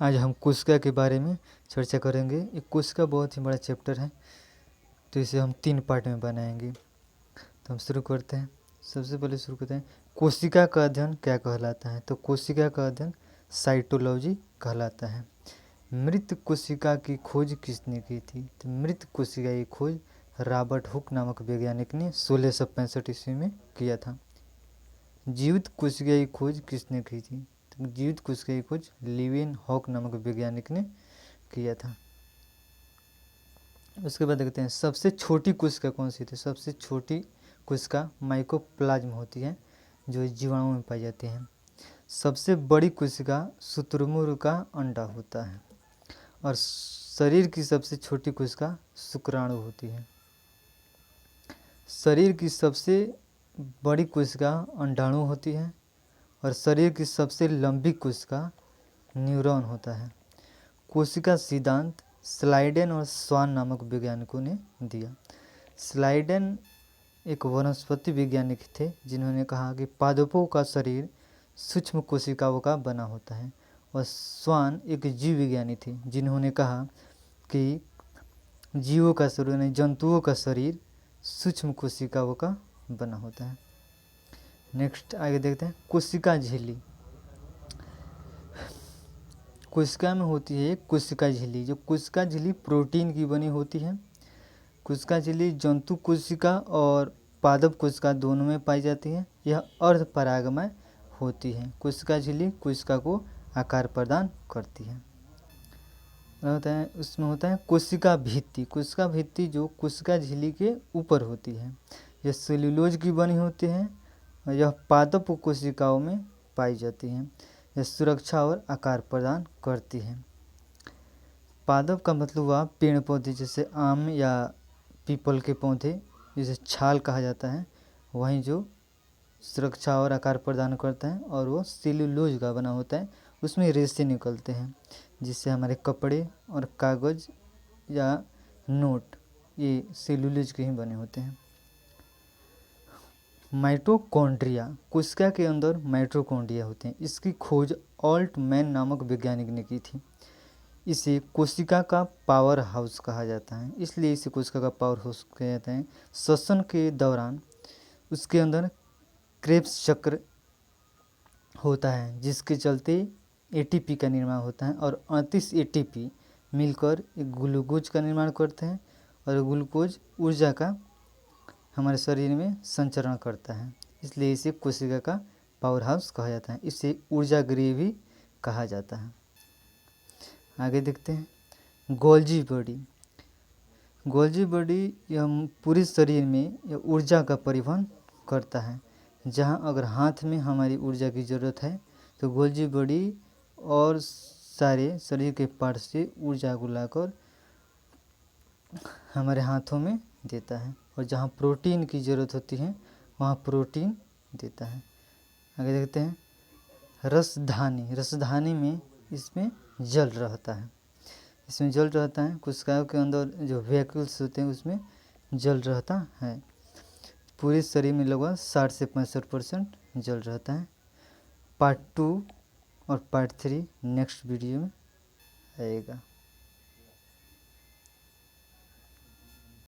आज हम कोशिका के बारे में चर्चा करेंगे। ये कोशिका बहुत ही बड़ा चैप्टर है, तो इसे हम 3 पार्ट में बनाएंगे। तो हम शुरू करते हैं। सबसे पहले शुरू करते हैं, कोशिका का अध्ययन क्या कहलाता है। तो कोशिका का अध्ययन साइटोलॉजी कहलाता है। मृत कोशिका की खोज किसने की थी। तो मृत कोशिका की खोज रॉबर्ट हुक नामक वैज्ञानिक ने 1665 ईस्वी में किया था। जीवित कोशिका की खोज किसने की थी। तो जीवित कोशिका की खोज लिवेन हॉक नामक वैज्ञानिक ने किया था। उसके बाद देखते हैं सबसे छोटी कोशिका कौन सी थी। सबसे छोटी कोशिका माइकोप्लाज्म होती है, जो जीवाणु में पाई जाती है। सबसे बड़ी कोशिका शुतुरमुर्ग का अंडा होता है, और शरीर की सबसे छोटी कोशिका शुक्राणु होती है। शरीर की सबसे बड़ी कोशिका अंडाणु होती है, और शरीर की सबसे लंबी कोशिका न्यूरॉन होता है। कोशिका सिद्धांत स्लाइडेन और स्वान नामक वैज्ञानिकों ने दिया। स्लाइडेन एक वनस्पति वैज्ञानिक थे, जिन्होंने कहा कि पादपों का शरीर सूक्ष्म कोशिकाओं का बना होता है, और स्वान एक जीव विज्ञानी थे, जिन्होंने कहा कि जीवों का शरीर यानी जंतुओं का शरीर सूक्ष्म कोशिकाओं का बना होता है। नेक्स्ट आगे देखते हैं कोशिका झिल्ली। कोशिका में होती है कोशिका झिल्ली। जो कोशिका झिल्ली प्रोटीन की बनी होती है। कोशिका झिल्ली जंतु कोशिका और पादप कोशिका दोनों में पाई जाती है। यह अर्धपरागमय होती है। कोशिका झिल्ली कोशिका को आकार प्रदान करती है। होता है उसमें होता है कोशिका भित्ति। कोशिका भित्ति जो कोशिका झिल्ली के ऊपर होती है, यह सेल्यूलोज की बनी होती है, और यह पादप कोशिकाओं में पाई जाती है। यह सुरक्षा और आकार प्रदान करती है। पादप का मतलब हुआ पेड़ पौधे, जैसे आम या पीपल के पौधे, जिसे छाल कहा जाता है, वहीं जो सुरक्षा और आकार प्रदान करता है, और वो सेल्यूलोज का बना होता है। उसमें रेशे निकलते हैं, जिससे हमारे कपड़े और कागज़ या नोट ये सेल्यूलोज के ही बने होते हैं। माइटोकॉन्ड्रिया, कोशिका के अंदर माइटोकॉन्ड्रिया होते हैं। इसकी खोज ऑल्टमैन नामक वैज्ञानिक ने की थी। इसे कोशिका का पावर हाउस कहा जाता है, इसलिए इसे कोशिका का पावर हाउस कहा जाता है। श्वसन के दौरान उसके अंदर क्रेब्स चक्र होता है, जिसके चलते एटीपी का निर्माण होता है, और 38 एटीपी मिलकर एक ग्लूकोज का निर्माण करते हैं, और ग्लूकोज ऊर्जा का हमारे शरीर में संचरण करता है, इसलिए इसे कोशिका का पावर हाउस कहा जाता है। इसे ऊर्जा गृह भी कहा जाता है। आगे देखते हैं गोल्जी बॉडी। गोल्जी बॉडी यह पूरे शरीर में यह ऊर्जा का परिवहन करता है। जहाँ अगर हाथ में हमारी ऊर्जा की ज़रूरत है, तो गोल्जी बॉडी और सारे शरीर के पार्ट से ऊर्जा को लाकर हमारे हाथों में देता है, और जहाँ प्रोटीन की ज़रूरत होती है वहाँ प्रोटीन देता है। आगे देखते हैं रसधानी। रसधानी में इसमें जल रहता है। इसमें जल रहता है। कोशिकाओं के अंदर जो वैक्यूल्स होते हैं उसमें जल रहता है। पूरे शरीर में लगभग 60 से 65% जल रहता है। पार्ट 2 और पार्ट 3 नेक्स्ट वीडियो में आएगा।